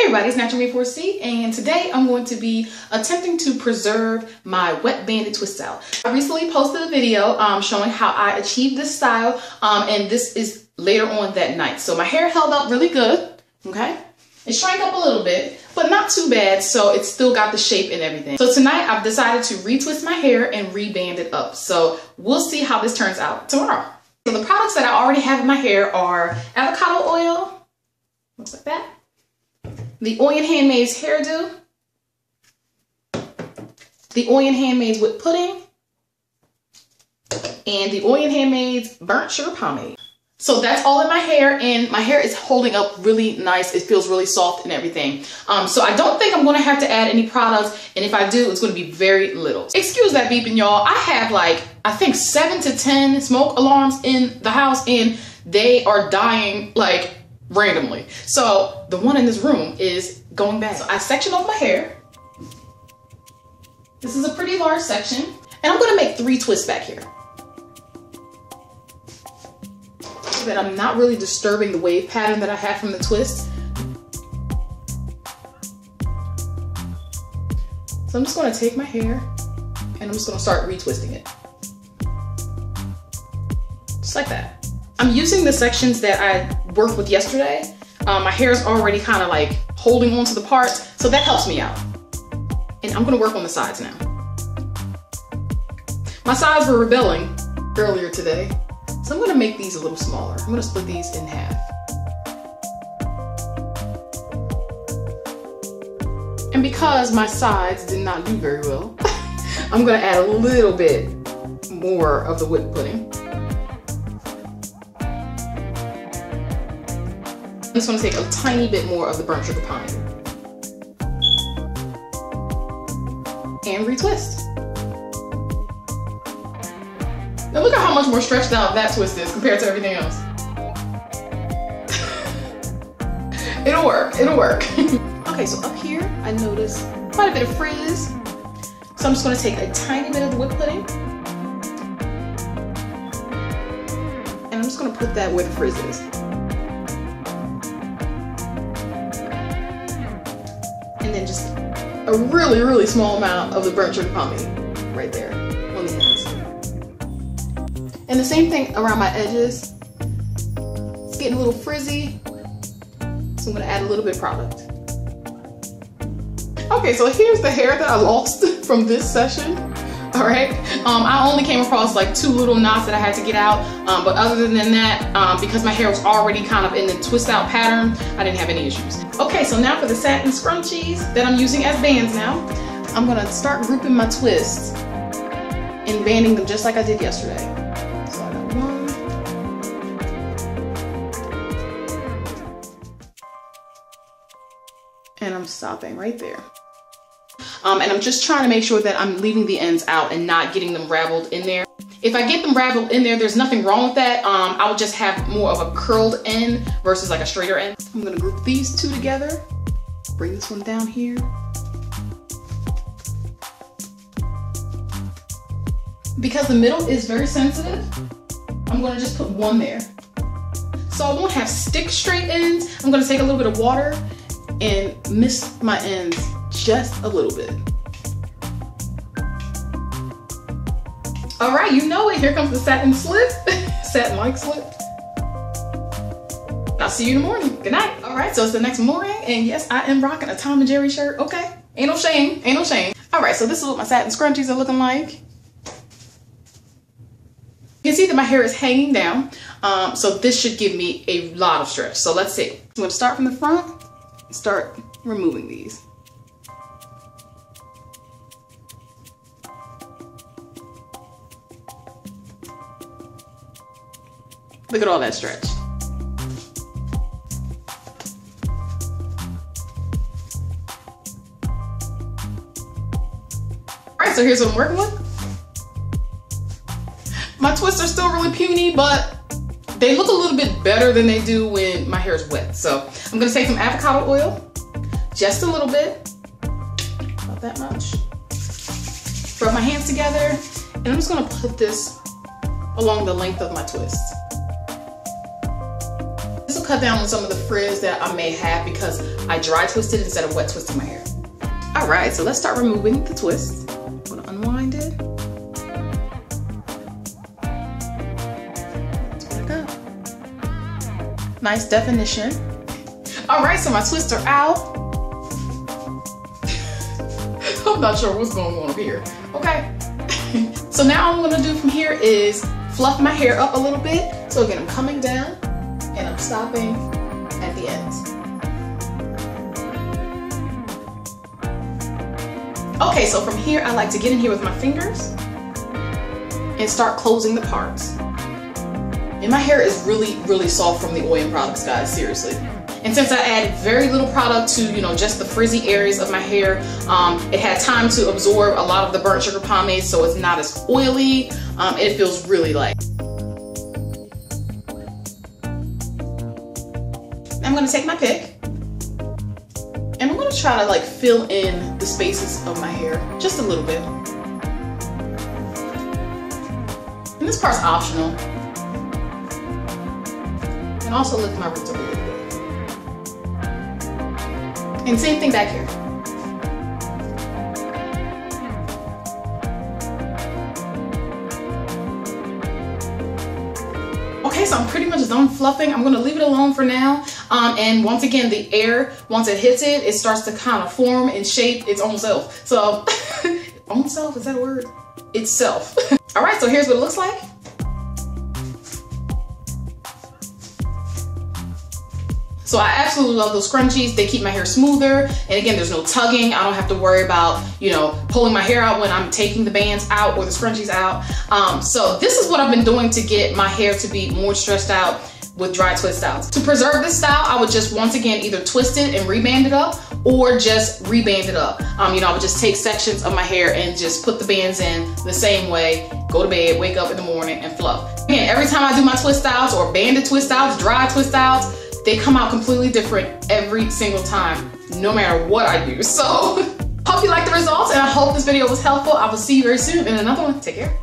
Hey everybody, it's NaturalMe4C, and today I'm going to be attempting to preserve my wet banded twist out. I recently posted a video showing how I achieved this style, and this is later on that night. So my hair held up really good, okay? It shrank up a little bit, but not too bad, so it still got the shape and everything. So tonight I've decided to retwist my hair and reband it up. So we'll see how this turns out tomorrow. So the products that I already have in my hair are avocado oil, looks like that. The Oyin Handmade's hairdo, the Oyin Handmade's whipped pudding, and the Oyin Handmade's burnt sugar pomade. So that's all in my hair, and my hair is holding up really nice. It feels really soft and everything. So I don't think I'm gonna have to add any products, and if I do, it's gonna be very little. Excuse that beeping, y'all. I have like, I think 7 to 10 smoke alarms in the house, and they are dying like randomly. So the one in this room is going bad. So I section off my hair. This is a pretty large section, and I'm gonna make 3 twists back here so that I'm not really disturbing the wave pattern that I had from the twist. So I'm just gonna take my hair and I'm just gonna start retwisting it. Just like that. I'm using the sections that I worked with yesterday. My hair is already kind of like holding on to the parts, so that helps me out. And I'm gonna work on the sides now. My sides were rebelling earlier today, so I'm gonna make these a little smaller. I'm gonna split these in half. And because my sides did not do very well, I'm gonna add a little bit more of the whipped pudding. I'm just gonna take a tiny bit more of the burnt sugar pomade and retwist. Now look at how much more stretched out that twist is compared to everything else. It'll work, it'll work. Okay, so up here, I noticed quite a bit of frizz. So I'm just gonna take a tiny bit of the whipped pudding, and I'm just gonna put that where the frizz is. And then just a really, really small amount of the burnt sugar pomade right there on the ends. And the same thing around my edges. It's getting a little frizzy, so I'm gonna add a little bit of product. Okay, so here's the hair that I lost from this session. All right, I only came across like 2 little knots that I had to get out, but other than that, because my hair was already kind of in the twist out pattern, I didn't have any issues. Okay, so now for the satin scrunchies that I'm using as bands now, I'm gonna start grouping my twists and banding them just like I did yesterday. So I got 1, and I'm stopping right there. And I'm just trying to make sure that I'm leaving the ends out and not getting them raveled in there. If I get them raveled in there, there's nothing wrong with that. I would just have more of a curled end versus like a straighter end. I'm gonna group these 2 together. Bring this one down here. Because the middle is very sensitive, I'm gonna just put 1 there. So I won't have stick straight ends. I'm gonna take a little bit of water and mist my ends just a little bit. All right, you know it. Here comes the satin slip, satin-like slip. I'll see you in the morning. Good night. All right, so it's the next morning, and yes, I am rocking a Tom and Jerry shirt. Okay, ain't no shame, ain't no shame. All right, so this is what my satin scrunchies are looking like. You can see that my hair is hanging down, so this should give me a lot of stretch. So let's see. I'm gonna start from the front and start removing these. Look at all that stretch. All right, so here's what I'm working with. My twists are still really puny, but they look a little bit better than they do when my hair is wet. So I'm gonna take some avocado oil, just a little bit, about that much. Rub my hands together, and I'm just gonna put this along the length of my twist. cut down on some of the frizz that I may have because I dry twisted instead of wet twisting my hair. All right, so let's start removing the twist. I'm gonna unwind it. That's what I got. Nice definition. All right, so my twists are out. I'm not sure what's going on here. Okay. So now all I'm gonna do from here is fluff my hair up a little bit. So again, I'm coming down and I'm stopping at the ends. Okay, so from here, I like to get in here with my fingers and start closing the parts. And my hair is really, really soft from the Oyin products, guys, seriously. And since I added very little product to, you know, just the frizzy areas of my hair, it had time to absorb a lot of the burnt sugar pomade, so it's not as oily. It feels really light. I'm gonna take my pick and I'm gonna try to like fill in the spaces of my hair just a little bit. And this part's optional. And also lift my roots up a little bit. And same thing back here. Okay, so I'm pretty much done fluffing. I'm gonna leave it alone for now. And once again, the air, once it hits it, it starts to kind of form and shape its own self. So, own self, is that a word? Itself. All right, so here's what it looks like. So I absolutely love those scrunchies. They keep my hair smoother. And again, there's no tugging. I don't have to worry about, you know, pulling my hair out when I'm taking the bands out or the scrunchies out. So this is what I've been doing to get my hair to be more stretched out with dry twist outs. To preserve this style, I would just once again either twist it and reband it up or just reband it up. You know, I would just take sections of my hair and just put the bands in the same way, go to bed, wake up in the morning and fluff. Again, every time I do my twist outs or banded twist outs, dry twist outs, they come out completely different every single time, no matter what I do. So, hope you like the results and I hope this video was helpful. I will see you very soon in another one. Take care.